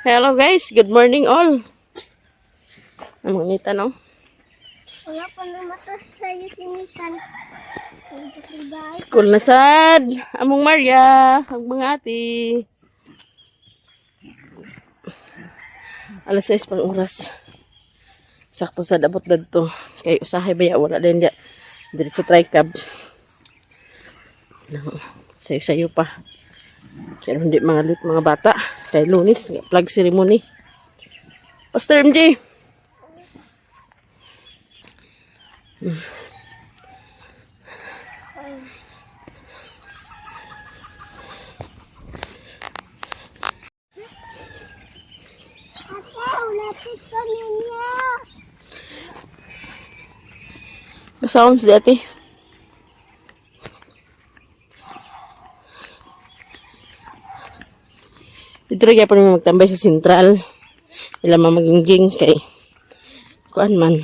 Hello guys, good morning all. Among nita no? Wala pa na mata sa'yo sinitan. School na sad. Among Maria, ang mga ati. Alas 6 pang oras. Sakto sa dabot dadto. Kay usahay baya wala din dia. Diretso tricab. Sayo-sayo pa. Kaya hindi mga lit mga bata. Kay Lunis, flag ceremony. Pastor MJ. Kasawam si dati. Dito rin kaya pa naman magtambay sa sentral. Ila mamagingging kay kuan man.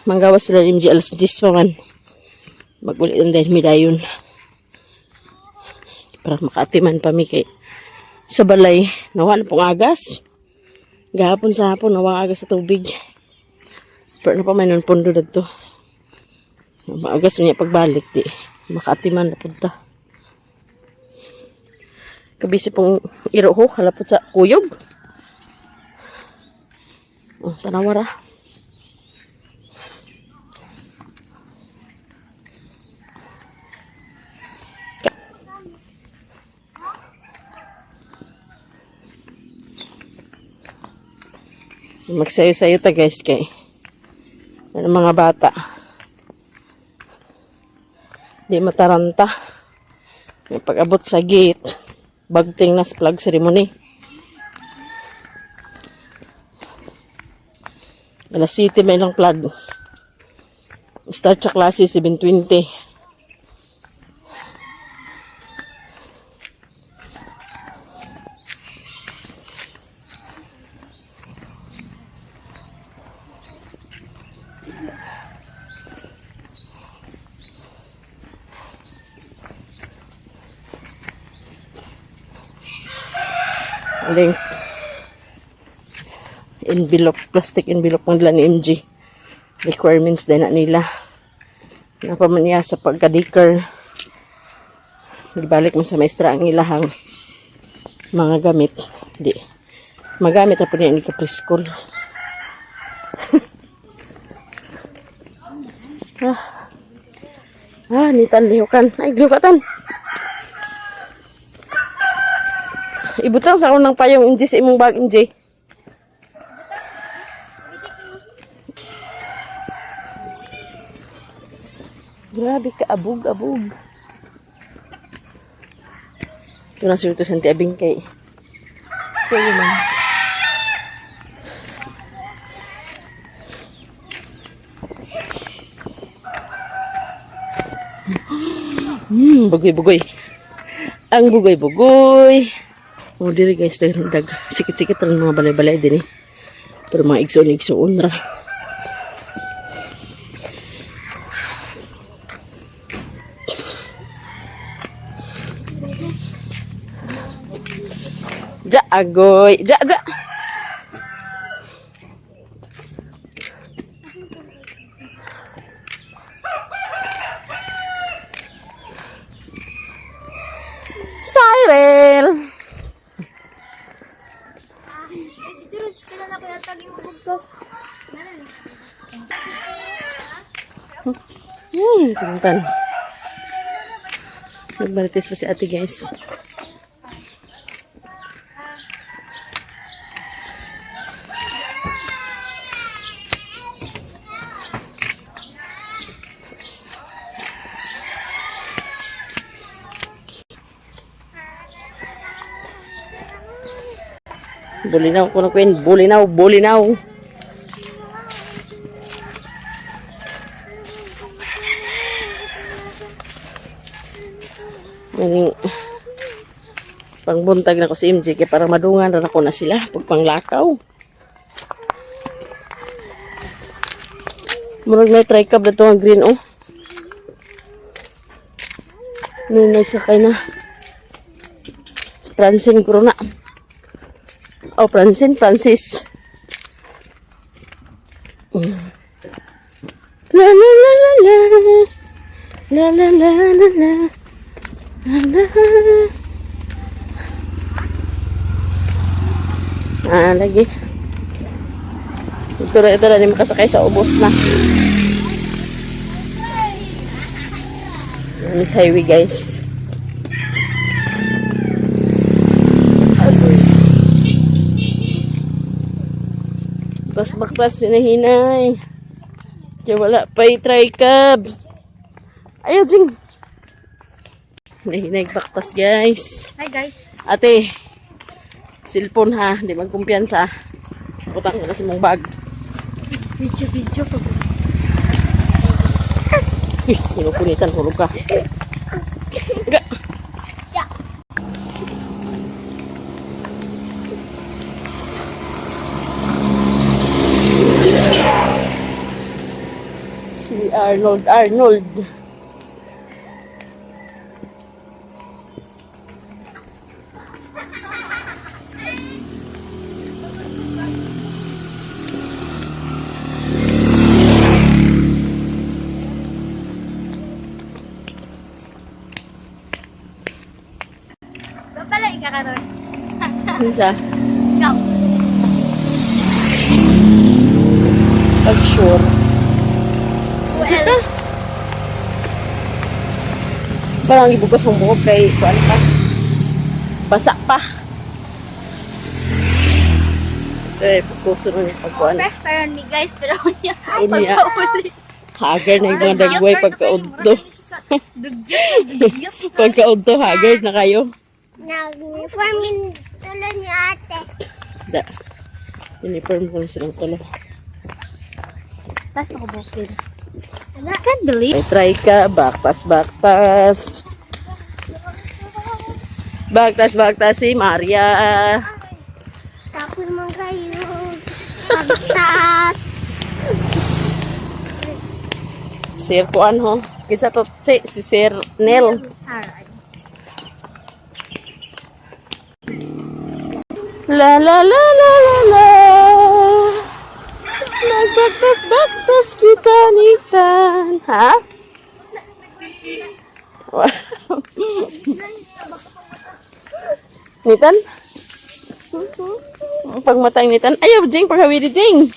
Manggawas sila MG alas 10 pa man. Magulit ang dahil midayon. Para makaatiman pa mi kay sa balay. Nawa na pong agas. Gahapon sa hapon nawa agas sa tubig. Pero na pa may nun pundo dito. Maagas niya pagbalik di. Makaatiman na punta. Kabisi pong iroho, halapot sa kuyog. Oh, tanawara. Magsayo-sayo ta guys kay ano mga bata. Di mataranta. May pag-abot sa gate. Bagting na flag ceremony. Alas 7 may lang flag. Start sa klase 7:20. Aling envelope, plastic envelope ng nila ni MG. Requirements din na nila. Napaman niya sa pagka-dicker. Nagbalik mo sa maestra ang ilahang mga gamit. Di. Magamit na po niya ka preschool. Nitan lihukan. Ay, lihukatan. Ibutang sa unang payong MJ sa imong bag MJ. Grabe ka abog. Ito na suyo to sa abing kay. So yun man. Bugoy. Ang bugoy. Oh, diri guys, dag sikit-sikit lang mga balay-balay din eh. Pero mga igsoon ra. Ja agoy, ja. Cyril. Pinuntan. Nagbalitis pa si ate guys. Bulinaw ko na Queen. Bulinaw. Maning pangbuntag na ko si MJ kaya para madungan na ako na sila pag panglakaw. Murag na tricab na ito ang green oh. Nunay sakay na. Francine Corona. Oh, Francine, Francis. La la la la la. La la la la la. La la. Lagi. Ito na ni makasakay sa ubos na. Miss Highway, guys. Baktas sinahinay. Kaya wala pa i-try cab. Ayaw, Jing. Nahinay baktas, guys. Hi guys. Ate, cellphone ha. Di magkumpiyansa. Putang ko na si mong bag. Video ko. Uy, pinupunitan. Hulog ka. Aga. Si Arnold. Pala ikakaroon. Minsa, Ikaw. pag sure. Well, Parang ibugas mong buhok kay kuan pa. Basa pa. Pagkuso na niya pagkuan. pero ni guys, pero niya. Unya. Haggard na yung mga dagway pagkaudto. Dugyot. Pagkaudto, haggard na kayo. Nag-uniformin tulo ni ate. Da. Uniform ko na silang tulo. Tapos ako bukid. I can't believe. May try ka, baktas. Baktas si Maria. Tapos naman kayo. Pagtas. Sir kuan ho. Kita to si Sir Nel. La la la la la la. Nagbaktas kita nitan. Ha? Nitan? Pagmatang nitan. Ayaw, Jing. Paghawiri, Jing.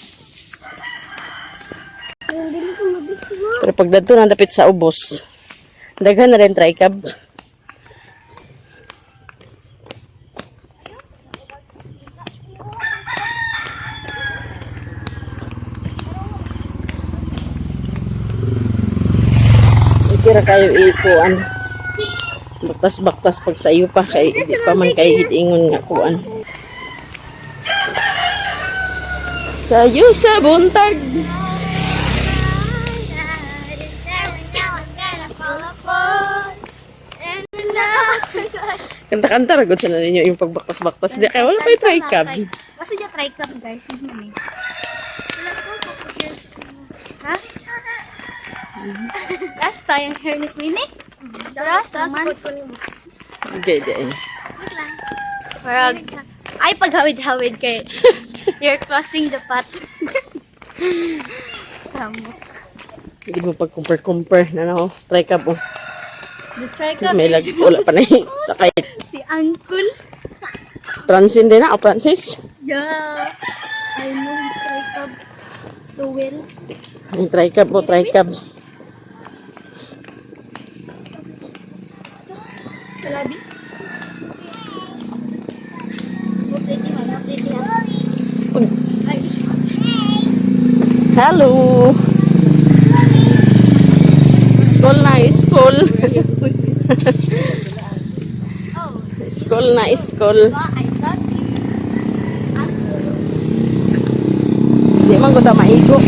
Pero pag dadto na dapit sa ubos, daghan na rin try cab. Kira kayo ikuan. Baktas pag sa iyo pa kay di pa man kay ingon nga kuan. Sayo sa buntag. Kanta-kanta ragod sa ninyo yung pagbaktas-baktas. Di kaya wala pa yung try cab. Basta dyan try cab guys. Ha? Last pa yung hair ni Queenie. Last naman. Hindi. Parang, ay paghawid-hawid kay you're crossing the path. Samo. Hindi mo pag-compare na no. Try cab mo. The try cab May is lagi wala pa na yung sakay. si Uncle. Francine din na o Francis? Yeah. I know his try cab so well. Yung try cab mo, try cab. Salabi. Pretty man, pretty man. Ay. Hello! School na, school. Oh, School na, school. I thought Di man ko ta maigo.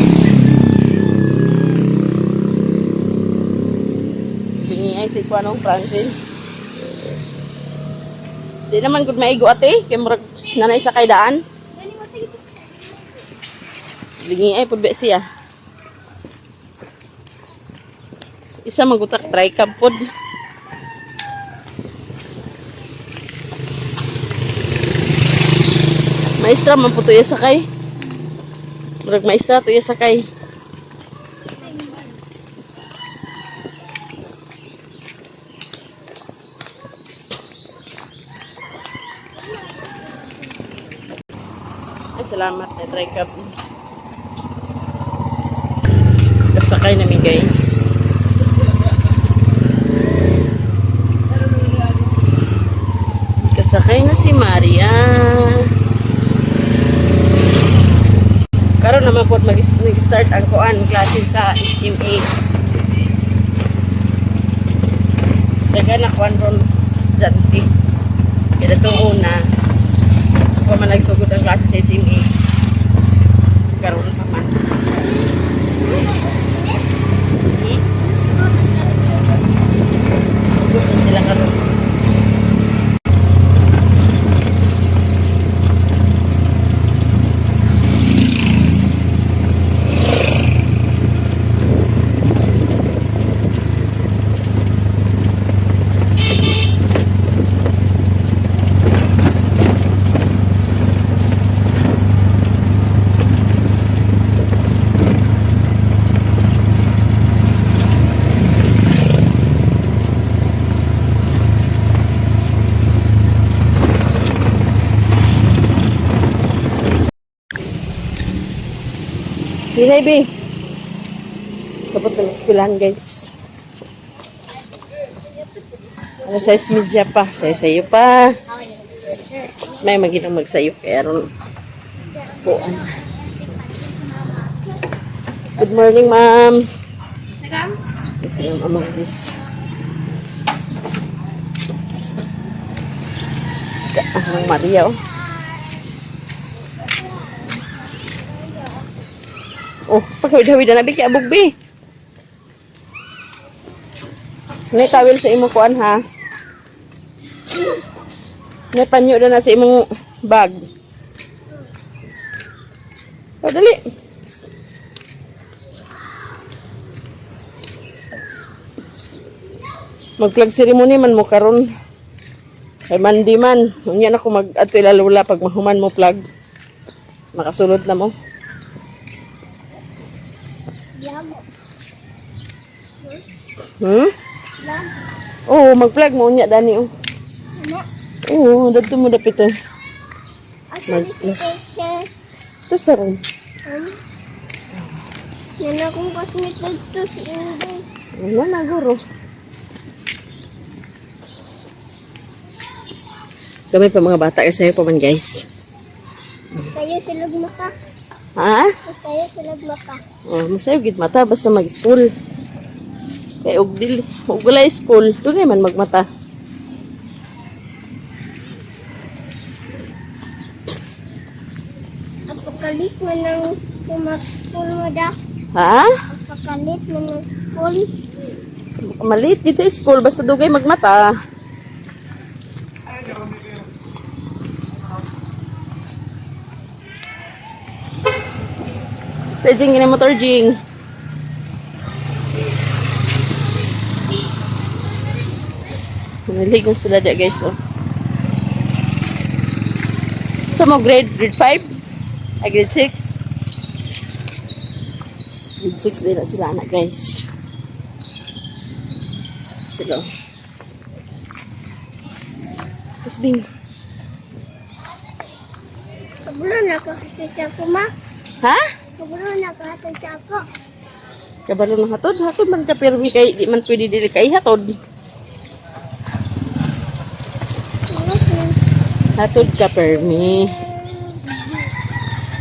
Bingi ay si Kwanong Francine. Di naman gud maigo ate, kay murag nanay sa kaydaan. Bingi ay pud siya. Isa magutak try cab pod. Maestra man po to iya sakay. Murag maestra to iya sakay. Ay, salamat na try ka. Kasakay namin guys. Kasakay na si Maria. Karon naman po mag-start ang kuan klase sa SMA. Daga na kuan ron estudyante. Kaya itong una, kung man nagsugod ang klase sa SMA, karon pa man. Sugod na sila karon. Hinay, B. Kapag ng eskwelahan, guys. Ano sa media pa? Sayo pa. Mas may maginang magsayo. Kaya ron. Buwan. Good morning, ma'am. Kasi yung amang this. Ang Maria, oh. Oh, pagkawid-hawid na nabi kaya bugbi. May tawil sa imong kuan ha. May panyo na sa imong bag. O, dali. Mag-plug ceremony man mo karon. Kay mandi man. Unyan ako mag-ato ilalula pag mahuman mo plug. Makasulod na mo. Hmm? Oo, mag-plug mo unya dani oh. Oo, dadto mo dapit oh. Ito sa ron. Yan akong kasmit dito si Inday. Wala na guro. Kami pa mga bata kasi pa man guys. Sa'yo silog maka. Ha? Sa'yo silog maka. Oh, masayo gid mata basta mag-school. Kay og dili, og wala school, dugay man magmata. Apakalit mo ng mag-school mo da. Ha? Apakalit mo ng school. Maliit gid sa school basta dugay magmata. Sa jing gini motor jing. Naligo sila da guys oh. Sa mo grade 5? Ay grade 6? Grade 6 din na sila anak guys. Sila. Tapos bing. Kabalo na ka sa ako ma. Ha? Kabalo na ka sa ako. Kabalo ng hatod? Hatod man ka pero kay di man pwede dili kay hatod. Hatod ka permi.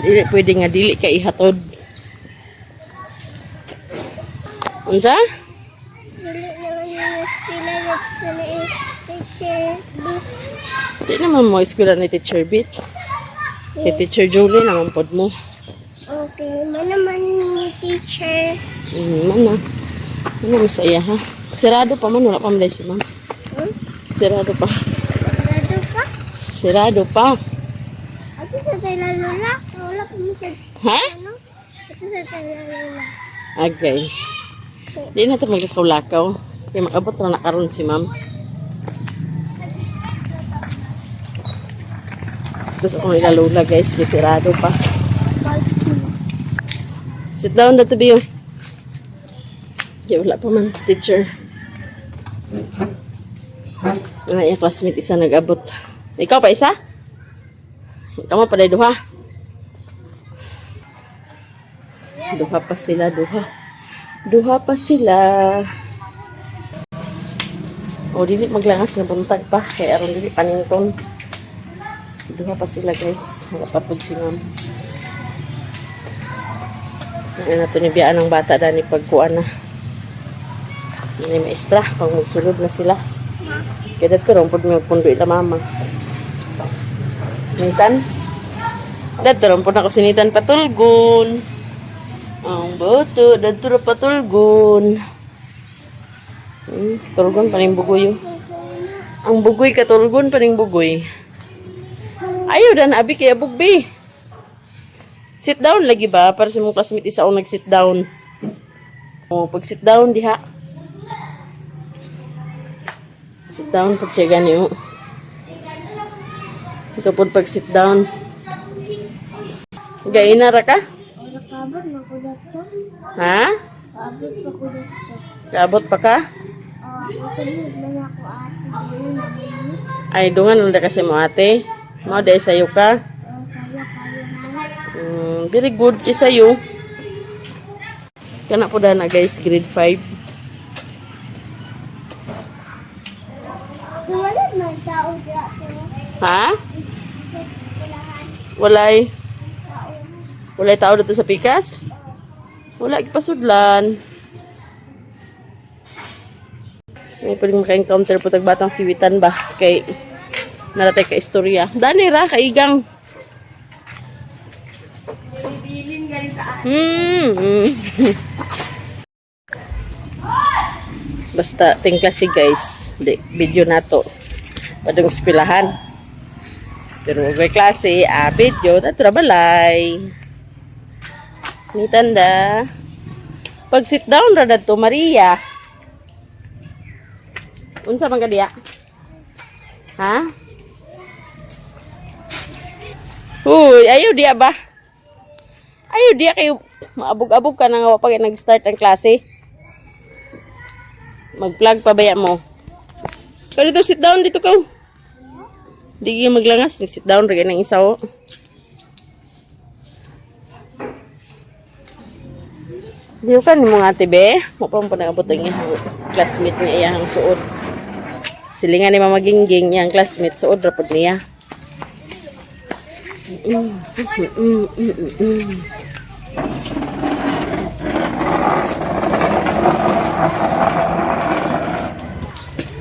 Dili pwede nga dili ka ihatod. Unsa? Dili naman yung eskwela at sa teacher book. Di naman mo eskwela ni Teacher Bit. Kay Teacher Julie naman pod mo. Okay, naman ni teacher. Man na. Ano masaya ha? Sirado pa man. Wala pa malay si ma'am. Sirado pa. Sarado ka? Sirado pa. Ato sa tayo lola. Wala pa mo siya. Ha? Ano? Ato sa tayo lola. Agay. Di na ito magkakulakaw. Kaya mag-abot na nakaroon si ma'am. dito sa akong ilalula guys. Kasi sirado pa. Sit down na to be. Okay, wala pa man teacher. Yung classmate isa nag-abot. Ikaw pa isa? Ikaw mo pa dahil duha. Duha pa sila, duha. Duha pa sila. O, dili maglangas na buntag pa. Kaya aron dili panington. Duha pa sila guys. Napapod si ma'am. Na ito nibiyaan ng bata dahil pagkuan na. May maestra. Pag magsulod na sila. Kaya dito ron, pag may pundo ila mama. Nitan? Dito ron, pag ako sinitan patulgon. Ang boto, dito ron patulgon. Tulgon paning bugoy. Ang bugoy katulgon paning bugoy. Ayaw dan abi kaya bugbi. Sit down lagi ba para sa mong classmate isa ang nag-sit down. O pag sit down diha. Sit down pag siya ganyo. Ito po pag sit down. Gaina ra ka? Nakabot na ko dito. Ha? Kabot pa ko dito. Kaabot pa ka? Kasunod na ako ate. Ay, dungan ulit kasi mo ate. Mo, dahil sa'yo ka. Kaya Very good kay sa'yo. Kana po na guys, grade 5. wala man tao dito. Ha? Walay. Walay tao dito sa pikas? Wala, ipasudlan. May pwedeng maka-encounter po tagbatang siwitan ba? Kay naratay ka istorya. Dani ra, kaigang. Bilin galitaan. Basta, ting klase guys. Video na to. Padong eskwelahan. Pero may klase, video, tatrabalay. Ni tanda. Pag sit down ra to Maria. Unsa man ka diya? Ha? Uy, ayaw diya ba? Ayaw diya kayo maabog-abog ka na nga pag nag-start ang klase. Mag-plug pa baya mo. Pero dito, sit down dito ka. Di kayo maglangas. Sit down, rin ng isa o. Di ka ni mga ate be. Mapang pa nangabot ang iyang classmate niya iyang suod. Silingan ni Mama Gingging iyang classmate suod rapod niya.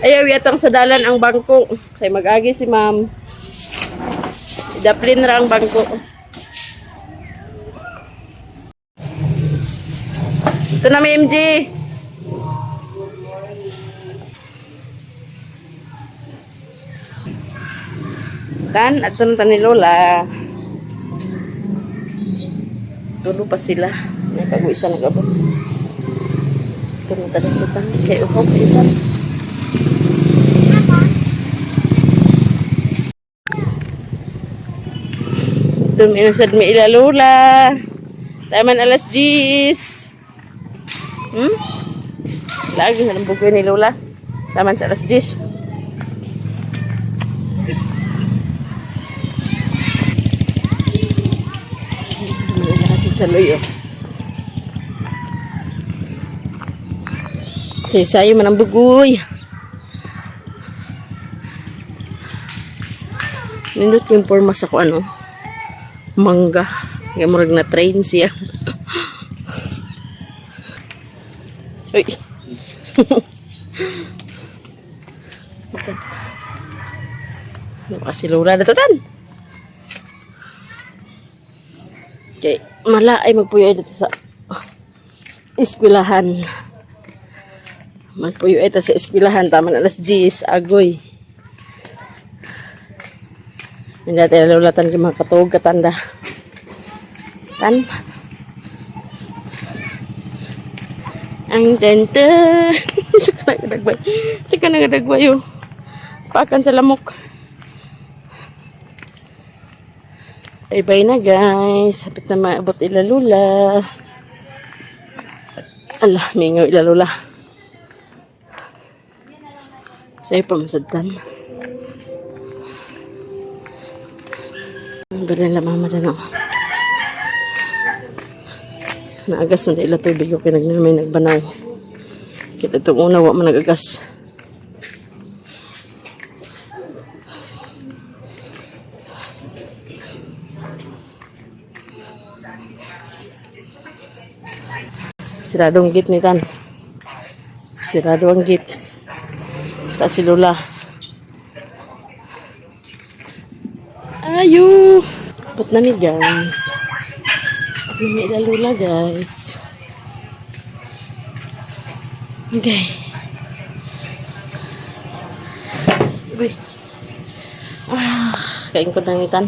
Ayaw yatang sa dalan ang bangko. Kaya mag-agi si ma'am. Daplin ra ang bangko. Ito na may MJ. Tan, at ito na ni Lola. Tulo pa sila. Nagkaguisa nag-abot. Ito na tanong-tanong. Kaya uhaw pa ilan. Duminasad mi ila Lola. Taman alas 10. Lagi na bugoy ni Lola. Taman sa alas 10. Sa loyo. Sayo man ang bugoy. Nindot yung pormas ako ano. Mangga. Kaya murag na train siya. Uy. Kasi Laura na tatan. Okay. Mala ay magpuyo dito sa eskwelahan. Magpuyo ito sa eskwelahan. Tama na alas 10. Agoy. Hindi natin nalulatan yung mga katuog katanda. Tan. Ang tenta. Tsaka nagadagway. Tsaka nagadagway yun. Pakan sa lamok. Bye-bye na guys. Hapit na maabot ilalula. Ala, mingaw ilalula. Sa'yo pa masadtan. Bala na mama na no. Naagas na ila tubig ko kinagnamin nagbanaw. Kita itong una wa man nagagas. Siradong gate ni Tan. Sirado ang gate. Ta si Lola. Ayo! Ba't nami guys? Ba't nami ila Lola guys? Okay. Uy. Kain ko na ni Tan.